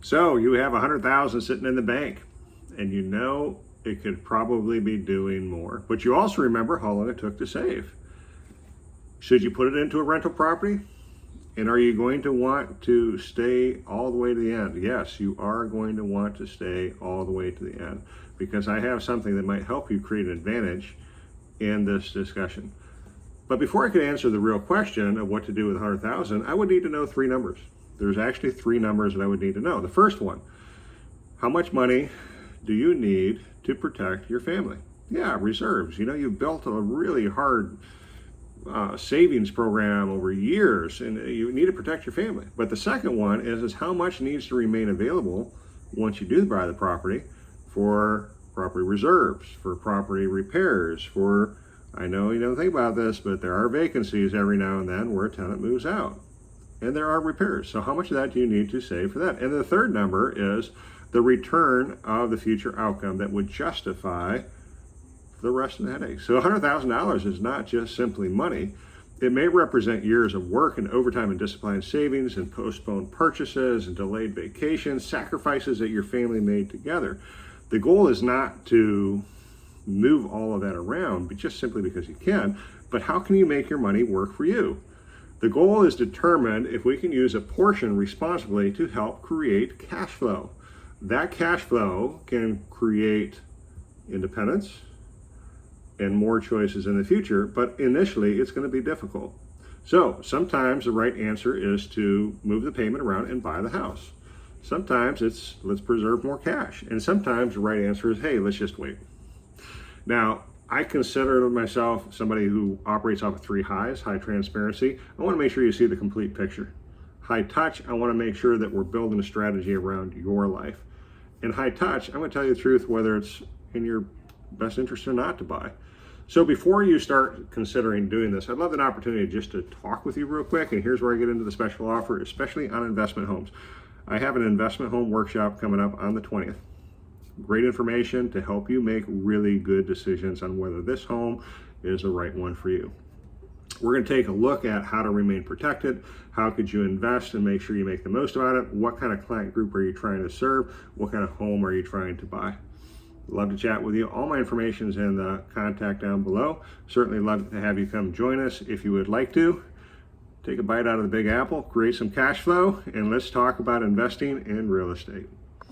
So you have 100,000 sitting in the bank, and you know it could probably be doing more. But you also remember how long it took to save. Should you put it into a rental property? And are you going to want to stay all the way to the end? Yes, you are going to want to stay all the way to the end, because I have something that might help you create an advantage in this discussion. But before I could answer the real question of what to do with 100,000, I would need to know three numbers. There's actually three numbers that I would need to know. The first one, how much money do you need to protect your family? Yeah, reserves. You know, you've built a really hard savings program over years, and you need to protect your family. But the second one is how much needs to remain available once you do buy the property for property reserves, for property repairs, for, I know you don't think about this, but there are vacancies every now and then where a tenant moves out, and there are repairs. So how much of that do you need to save for that? And the third number is the return of the future outcome that would justify the rest of the headache. So $100,000 is not just simply money. It may represent years of work and overtime and disciplined savings and postponed purchases and delayed vacations, sacrifices that your family made together. The goal is not to move all of that around, but just simply because you can, but how can you make your money work for you? The goal is determined if we can use a portion responsibly to help create cash flow. That cash flow can create independence and more choices in the future, but initially it's going to be difficult. So sometimes the right answer is to move the payment around and buy the house. Sometimes it's let's preserve more cash. And sometimes the right answer is, hey, let's just wait. Now, I consider myself somebody who operates off of three highs: high transparency. I want to make sure you see the complete picture. High touch, I want to make sure that we're building a strategy around your life. And high touch, I'm going to tell you the truth, whether it's in your best interest or not to buy. So before you start considering doing this, I'd love an opportunity just to talk with you real quick. And here's where I get into the special offer, especially on investment homes. I have an investment home workshop coming up on the 20th. Great information to help you make really good decisions on whether this home is the right one for you. We're going to take a look at how to remain protected. How could you invest and make sure you make the most out of it? What kind of client group are you trying to serve? What kind of home are you trying to buy? Love to chat with you. All my information is in the contact down below. Certainly love to have you come join us if you would like to. Take a bite out of the Big Apple, create some cash flow, and let's talk about investing in real estate.